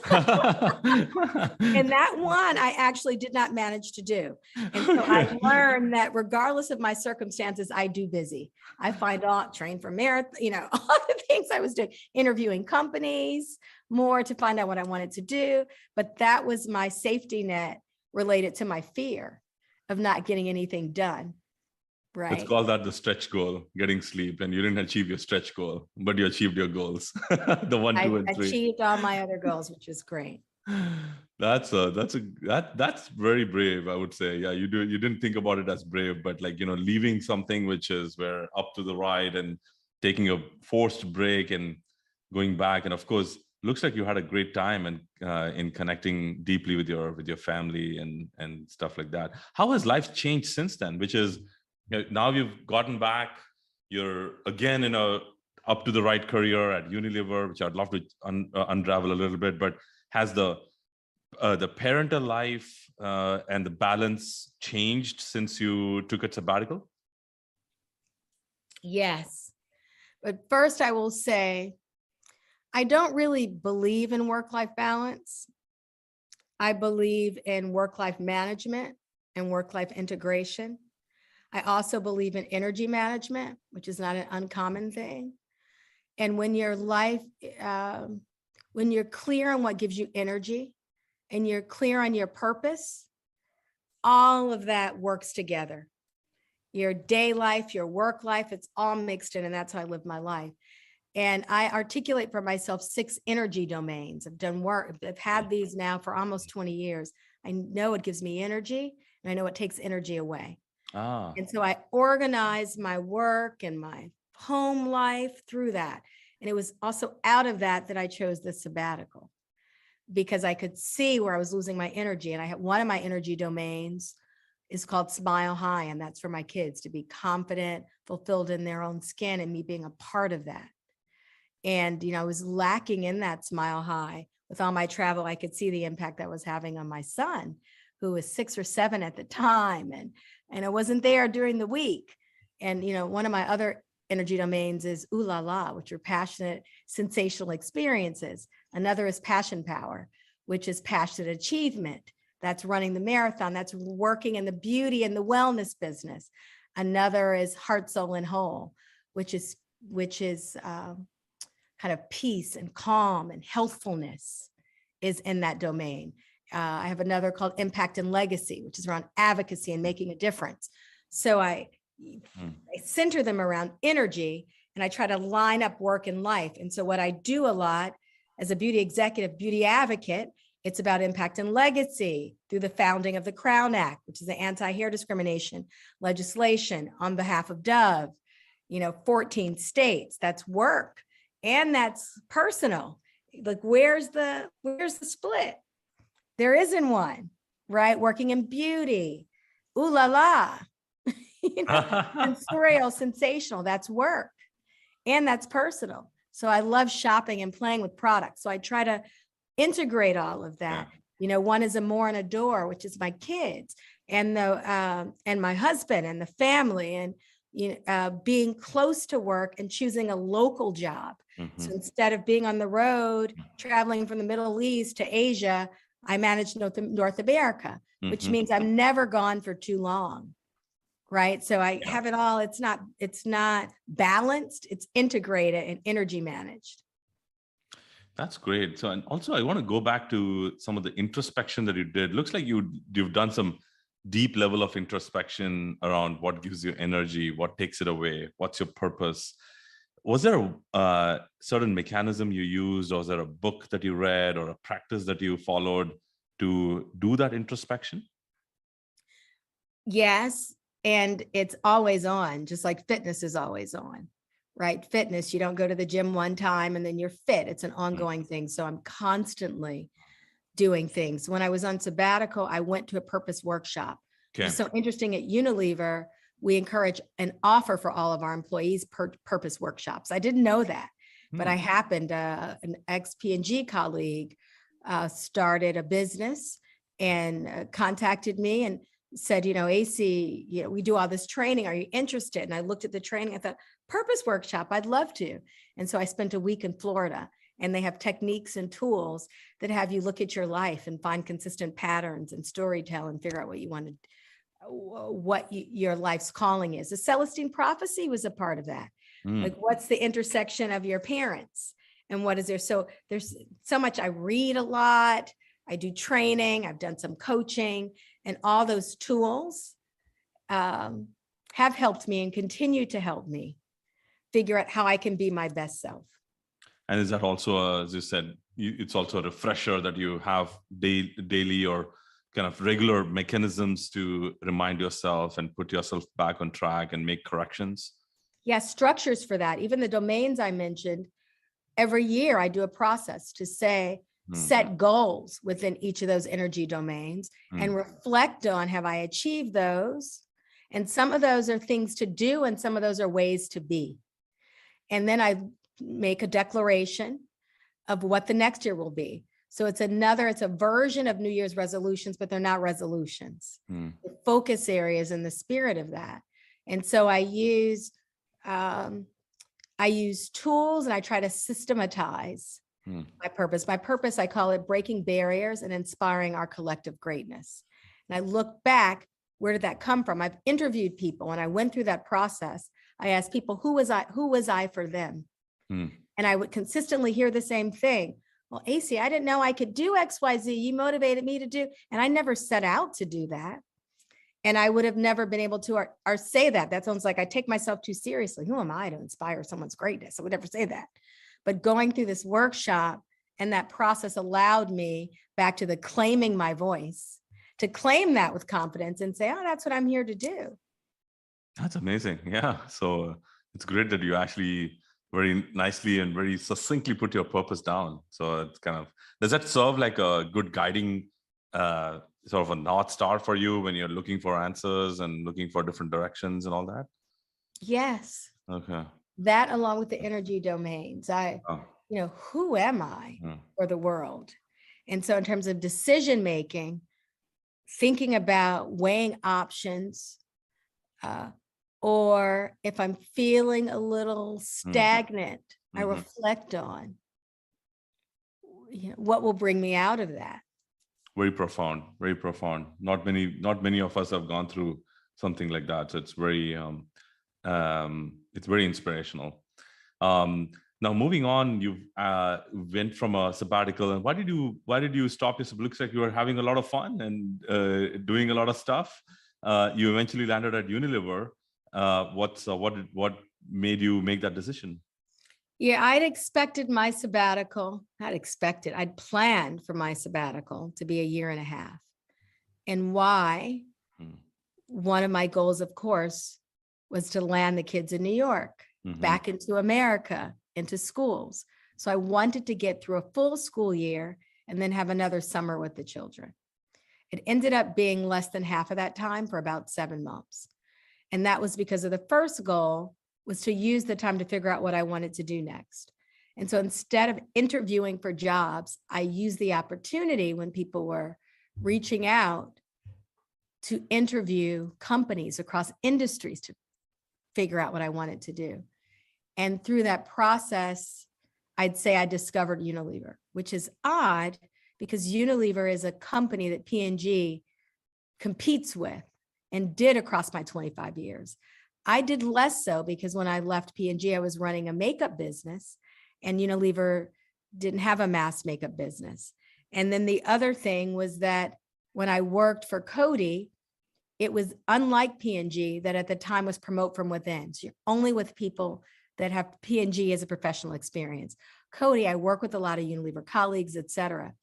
And that one I actually did not manage to do. And so I learned that regardless of my circumstances, I do busy. I find out, train for marathon, all the things I was doing, interviewing companies more to find out what I wanted to do. But that was my safety net related to my fear of not getting anything done. Right. Let's call that the stretch goal, getting sleep. And you didn't achieve your stretch goal, but you achieved your goals. The 1, 2, and 3. I achieved all my other goals, which is great. That's very brave, I would say. Yeah, you didn't think about it as brave, but leaving something which is where up to the right and taking a forced break and going back. And of course, looks like you had a great time and in connecting deeply with your family and stuff like that. How has life changed since then? Which is, now you've gotten back, you're again in a up to the right career at Unilever, which I'd love to unravel a little bit, but has the parental life and the balance changed since you took a sabbatical? Yes. But first I will say, I don't really believe in work-life balance. I believe in work-life management and work-life integration. I also believe in energy management, which is not an uncommon thing. And when your life, when you're clear on what gives you energy and you're clear on your purpose, all of that works together. Your day life, your work life, it's all mixed in, and that's how I live my life. And I articulate for myself 6 energy domains. I've done work, I've had these now for almost 20 years. I know it gives me energy, and I know it takes energy away. And so I organized my work and my home life through that. And it was also out of that I chose the sabbatical, because I could see where I was losing my energy. And I had one of my energy domains is called Smile High. And that's for my kids to be confident, fulfilled in their own skin, and me being a part of that. And, I was lacking in that smile high. With all my travel, I could see the impact that was having on my son, who was 6 or 7 at the time. And I wasn't there during the week. And, one of my other energy domains is ooh la la, which are passionate, sensational experiences. Another is passion power, which is passionate achievement. That's running the marathon. That's working in the beauty and the wellness business. Another is heart, soul, and whole, which is kind of peace and calm and healthfulness is in that domain. I have another called impact and legacy, which is around advocacy and making a difference. So I center them around energy, and I try to line up work and life. And so what I do a lot as a beauty executive, beauty advocate, it's about impact and legacy through the founding of the Crown Act, which is the anti-hair discrimination legislation on behalf of Dove, 14 states. That's work. And that's personal. Like, where's the split? There isn't one, right? Working in beauty, ooh la la, sensorial, sensational. That's work, and that's personal. So I love shopping and playing with products. So I try to integrate all of that. One is Amor and Adore, which is my kids, and my husband and the family, and being close to work and choosing a local job. So instead of being on the road, traveling from the Middle East to Asia, I manage North America, which means I'm never gone for too long. Right. So I have it all. It's not balanced. It's integrated and energy managed. That's great. So, and also I want to go back to some of the introspection that you did. Looks like you've done some deep level of introspection around what gives you energy, what takes it away, what's your purpose. Was there a certain mechanism you used, or was there a book that you read or a practice that you followed to do that introspection? Yes. And it's always on, just like fitness is always on, right? Fitness, you don't go to the gym one time and then you're fit. It's an ongoing thing. So I'm constantly doing things. When I was on sabbatical, I went to a purpose workshop. Okay. It's so interesting at Unilever, we encourage and offer for all of our employees purpose workshops. I didn't know that, but I happened, an ex-P&G colleague started a business and contacted me and said, Esi, we do all this training. Are you interested? And I looked at the training. I thought, purpose workshop, I'd love to. And so I spent a week in Florida, and they have techniques and tools that have you look at your life and find consistent patterns and storytell and figure out what you want to, your life's calling is. The Celestine prophecy was a part of that. Like, what's the intersection of your parents and what is there? So there's so much. I read a lot. I do training. I've done some coaching, and all those tools have helped me and continue to help me figure out how I can be my best self. And is that also, as you said, it's also a refresher that you have daily or kind of regular mechanisms to remind yourself and put yourself back on track and make corrections? Yes, structures for that. Even the domains I mentioned, every year I do a process to say, set goals within each of those energy domains and reflect on, have I achieved those? And some of those are things to do, and some of those are ways to be. And then I make a declaration of what the next year will be. So it's a version of New Year's resolutions, but they're not resolutions. The focus areas in the spirit of that. And so I use tools, and I try to systematize my purpose. My purpose, I call it breaking barriers and inspiring our collective greatness. And I look back, where did that come from? I've interviewed people, and I went through that process. I asked people, who was I for them? And I would consistently hear the same thing. Well, Esi, I didn't know I could do X, Y, Z. You motivated me to do, and I never set out to do that. And I would have never been able to or say that. That sounds like I take myself too seriously. Who am I to inspire someone's greatness? I would never say that. But going through this workshop and that process allowed me back to the claiming my voice, to claim that with confidence and say, oh, that's what I'm here to do. That's amazing. Yeah. So it's great that you actually very nicely and very succinctly put your purpose down. So it's kind of, does that serve like a good guiding, sort of a North Star for you when you're looking for answers and looking for different directions and all that? Yes. Okay. that along with the energy domains, Oh, who am I mm, for the world? And so in terms of decision making, thinking about weighing options, or if I'm feeling a little stagnant, I mhm. reflect on what will bring me out of that. Very profound, very profound. Not many of us have gone through something like that. So it's very inspirational. Now moving on, you went from a sabbatical, and why did you stop your sabbatical? Looks like you were having a lot of fun and doing a lot of stuff. You eventually landed at Unilever. What made you make that decision? Yeah, I'd planned for my sabbatical to be a year and a half. And why? Mm, One of my goals, of course, was to land the kids in New York, mhm, back into America, into schools. So I wanted to get through a full school year and then have another summer with the children. It ended up being less than half of that time, for about 7 months. And that was because of the first goal was to use the time to figure out what I wanted to do next. And so instead of interviewing for jobs, I used the opportunity when people were reaching out to interview companies across industries to figure out what I wanted to do. And through that process, I'd say I discovered Unilever, which is odd because Unilever is a company that P&G competes with and did across my 25 years. I did less so because when I left P&G, I was running a makeup business, and Unilever didn't have a mass makeup business. And then the other thing was that when I worked for Coty, it was unlike P&G that at the time was promote from within. So you're only with people that have P&G as a professional experience. Coty, I work with a lot of Unilever colleagues, et cetera.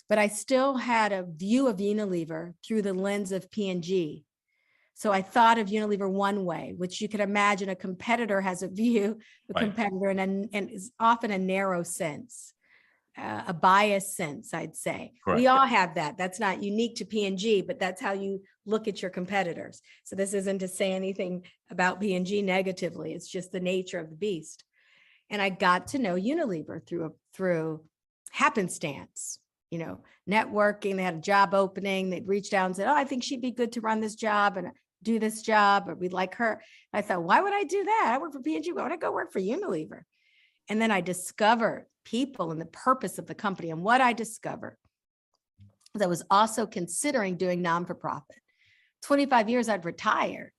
But I still had a view of Unilever through the lens of P&G. So I thought of Unilever one way, which you could imagine a competitor has a view, Right. competitor, and is often a narrow sense, a biased sense, I'd say. Correct. We all have that. That's not unique to P&G, but that's how you look at your competitors. So this isn't to say anything about P&G negatively. It's just the nature of the beast. And I got to know Unilever through happenstance. Networking. They had a job opening. They'd reached out and said, "Oh, I think she'd be good to run this job and do this job, or we'd like her." I thought, why would I do that? I work for P&G. Why would I go work for Unilever? And then I discovered people and the purpose of the company. And what I discovered was I was also considering doing non-for-profit. 25 years I'd retired.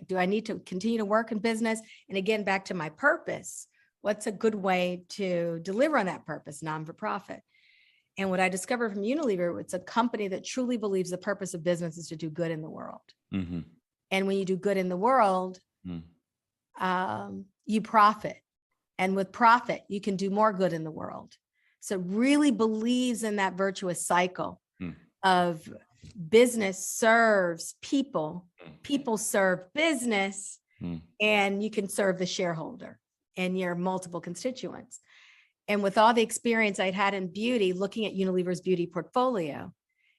Do I need to continue to work in business? And again, back to my purpose, what's a good way to deliver on that purpose? Non-for-profit. And what I discovered from Unilever, it's a company that truly believes the purpose of business is to do good in the world. Mm-hmm. And when you do good in the world, you profit. And with profit, you can do more good in the world. So it really believes in that virtuous cycle of business serves people, people serve business, and you can serve the shareholder and your multiple constituents. And with all the experience I'd had in beauty, looking at Unilever's beauty portfolio,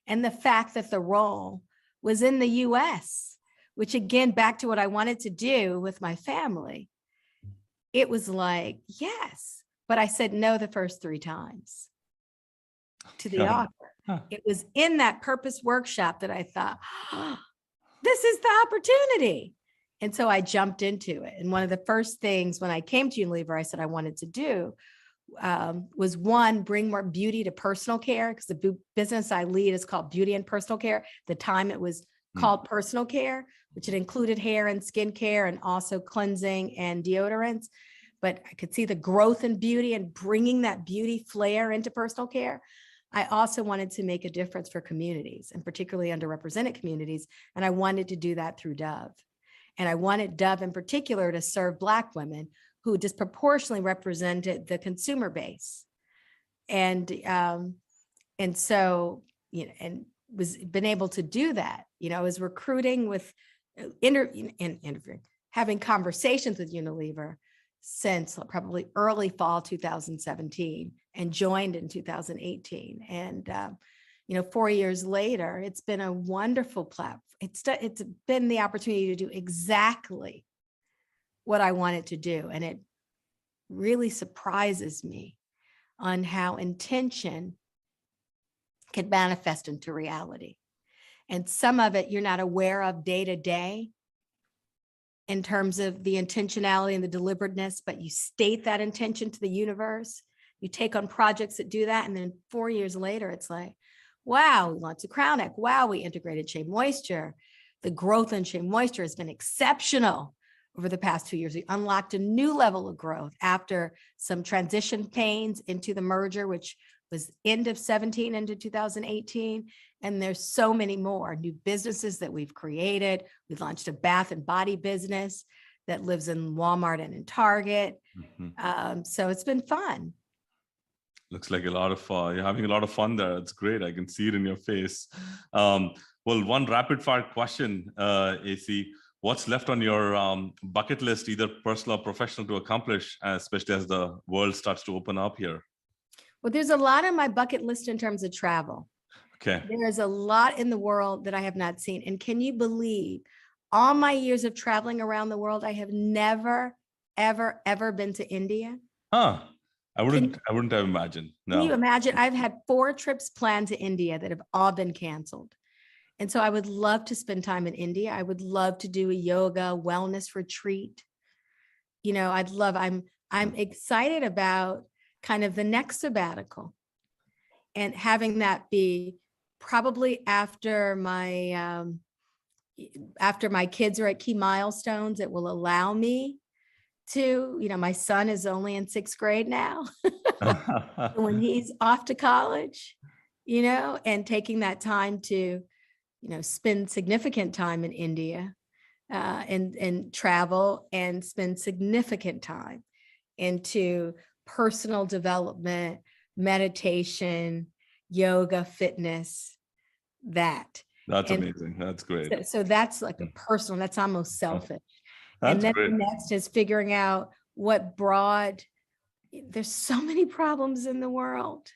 and the fact that the role was in the US, which again, back to what I wanted to do with my family, it was like, yes, but I said no the first 3 times to the offer. Huh. It was in that purpose workshop that I thought, oh, this is the opportunity. And so I jumped into it. And one of the first things when I came to Unilever, I said I wanted to do was one, bring more beauty to personal care, because the business I lead is called Beauty and Personal Care. At the time it was called personal care, which it included hair and skin care and also cleansing and deodorants. But I could see the growth in beauty and bringing that beauty flair into personal care. I also wanted to make a difference for communities, and particularly underrepresented communities. And I wanted to do that through Dove. And I wanted Dove in particular to serve Black women who disproportionately represented the consumer base. And so, and was been able to do that. I was recruiting with interviewing, having conversations with Unilever since probably early fall 2017 and joined in 2018. And, 4 years later, it's been a wonderful platform. It's been the opportunity to do exactly what I wanted to do. And it really surprises me on how intention can manifest into reality. And some of it you're not aware of day to day in terms of the intentionality and the deliberateness, but you state that intention to the universe. You take on projects that do that. And then 4 years later, it's like, wow, we launched a crown neck. Wow, we integrated Shea Moisture. The growth in Shea Moisture has been exceptional over the past 2 years. We unlocked a new level of growth after some transition pains into the merger, which was end of 17 into 2018. And there's so many more new businesses that we've created. We've launched a bath and body business that lives in Walmart and in Target. So it's been fun. Looks like a lot of you're having a lot of fun there. It's great. I can see it in your face. Well, one rapid fire question, Esi. What's left on your bucket list, either personal or professional, to accomplish, especially as the world starts to open up here? Well, there's a lot on my bucket list in terms of travel. Okay. There's a lot in the world that I have not seen. And can you believe all my years of traveling around the world, I have never, ever, ever been to India? Huh. I wouldn't have imagined. No. Can you imagine? I've had 4 trips planned to India that have all been canceled. And so I would love to spend time in India. I would love to do a yoga wellness retreat. You know, I'm excited about kind of the next sabbatical and having that be probably after my kids are at key milestones that will allow me to, you know, my son is only in 6th grade now. When he's off to college, you know, and taking that time to, you know, spend significant time in India and travel and spend significant time into personal development, meditation, yoga, fitness, that. That's amazing. That's great. So that's like a personal, that's almost selfish. That's and then great. the next is figuring out what there's so many problems in the world,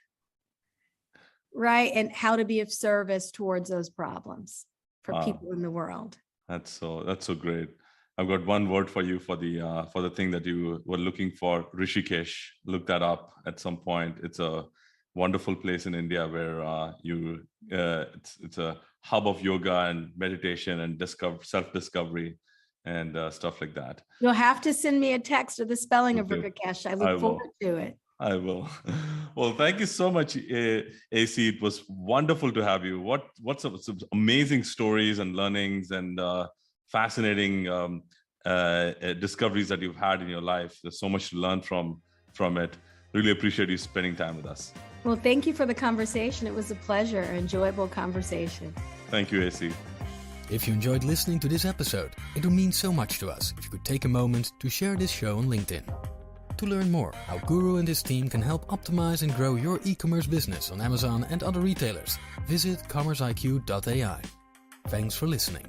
right? And how to be of service towards those problems for people in the world. That's so great. I've got one word for you for the thing that you were looking for, Rishikesh. Look that up at some point. It's a wonderful place in India where it's a hub of yoga and meditation and self-discovery and stuff like that. You'll have to send me a text of the spelling of Rishikesh. I look forward to it. I will. Well, thank you so much, Esi. It was wonderful to have you. What's some amazing stories and learnings and fascinating discoveries that you've had in your life. There's so much to learn from it. Really appreciate you spending time with us. Well, thank you for the conversation. It was a pleasure, enjoyable conversation. Thank you, Esi. If you enjoyed listening to this episode, it would mean so much to us if you could take a moment to share this show on LinkedIn. To learn more how Guru and his team can help optimize and grow your e-commerce business on Amazon and other retailers, visit commerceiq.ai. Thanks for listening.